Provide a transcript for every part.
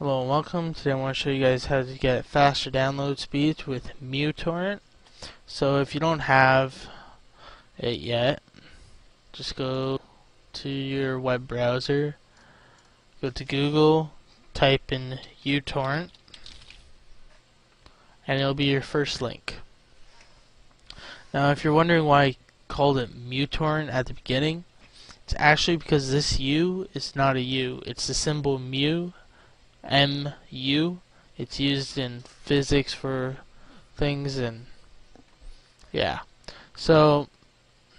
Hello and welcome. Today I want to show you guys how to get faster download speeds with uTorrent. So if you don't have it yet, just go to your web browser, go to Google, type in uTorrent, and it'll be your first link. Now if you're wondering why I called it uTorrent at the beginning, it's actually because this U is not a U. It's the symbol mu. MU. It's used in physics for things, and yeah. So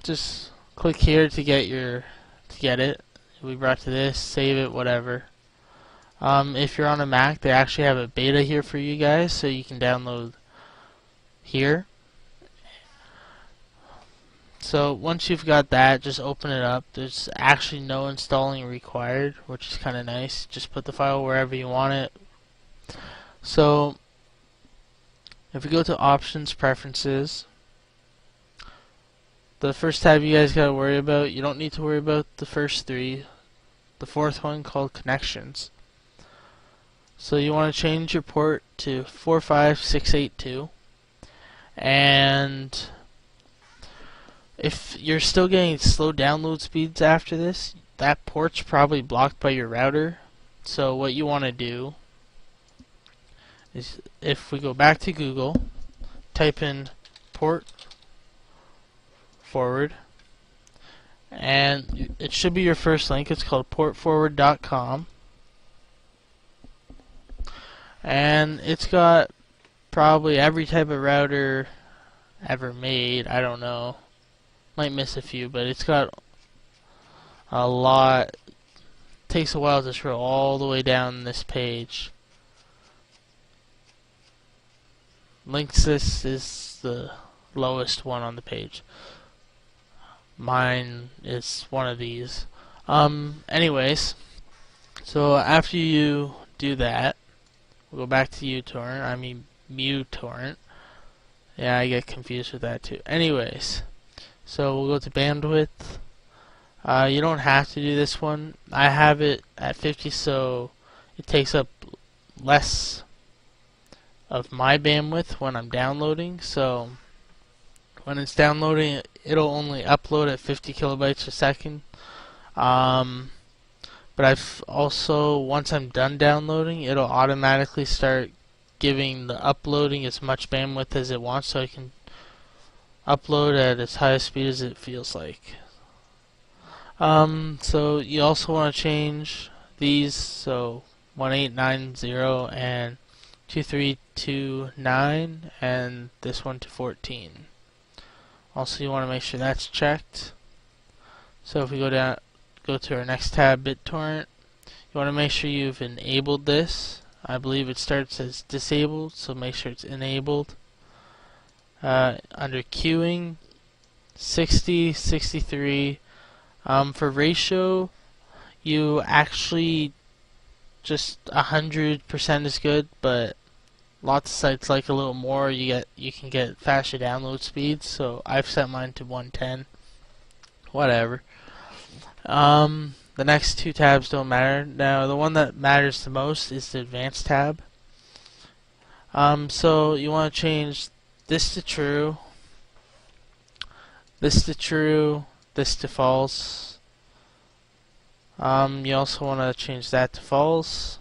just click here to get it. You'll be brought to this, save it, whatever. If you're on a Mac, they actually have a beta here for you guys, so you can download here. So once you've got that, just open it up. There's actually no installing required, which is kind of nice. Just put the file wherever you want it. So if we go to Options, Preferences, the first tab you guys gotta worry about, you don't need to worry about the first three. The fourth one, called Connections. So you want to change your port to 45682, and if you're still getting slow download speeds after this, that port's probably blocked by your router. So what you want to do is, if we go back to Google, type in port forward, and it should be your first link. It's called portforward.com, and it's got probably every type of router ever made. I don't know. Might miss a few, but it's got a lot. It takes a while to scroll all the way down this page. Linksys is the lowest one on the page. Mine is one of these. Anyways, so after you do that, we'll go back to uTorrent. I mean uTorrent. Yeah, I get confused with that too. Anyways. So we'll go to bandwidth. You don't have to do this one. I have it at 50, so it takes up less of my bandwidth when I'm downloading. So when it's downloading, it'll only upload at 50 kilobytes a second. But I've also, once I'm done downloading, it'll automatically start giving the uploading as much bandwidth as it wants, so I can upload at as high a speed as it feels like. So you also want to change these, so 1890 and 2329, and this one to 14. Also, you want to make sure that's checked. So if we go to our next tab, BitTorrent, you want to make sure you've enabled this. I believe it starts as disabled, so make sure it's enabled. Under queuing, 60, 63. For ratio, you actually just 100% is good, but lots of sites like a little more. You can get faster download speeds, so I've set mine to 110. Whatever. The next two tabs don't matter. Now the one that matters the most is the advanced tab. So you want to change this to true, this to true, this to false. You also want to change that to false.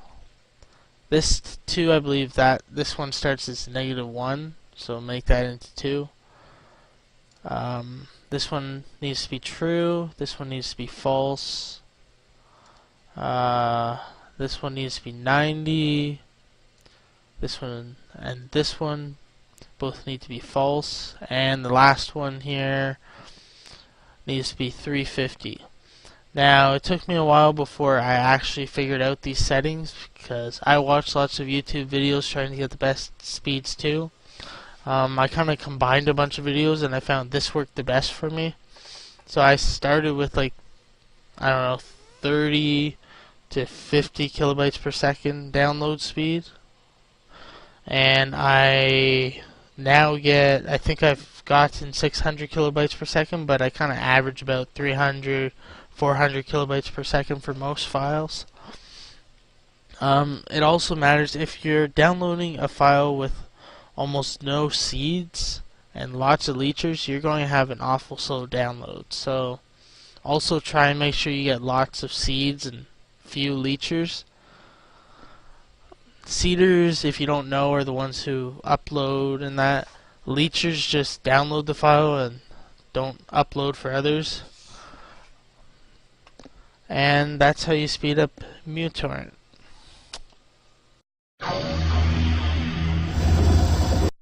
This to 2, I believe that this one starts as -1, so make that into 2. This one needs to be true, this one needs to be false. This one needs to be 90. This one and this one both need to be false, and the last one here needs to be 350. Now it took me a while before I actually figured out these settings, because I watched lots of YouTube videos trying to get the best speeds too. I kind of combined a bunch of videos and I found this worked the best for me. So I started with, like, I don't know, 30 to 50 kilobytes per second download speed, and I now get, I think I've gotten 600 kilobytes per second, but I kind of average about 300, 400 kilobytes per second for most files. It also matters if you're downloading a file with almost no seeds and lots of leechers, you're going to have an awful slow download. So also try and make sure you get lots of seeds and few leechers. Seeders, if you don't know, are the ones who upload and that. Leechers just download the file and don't upload for others. And that's how you speed up uTorrent.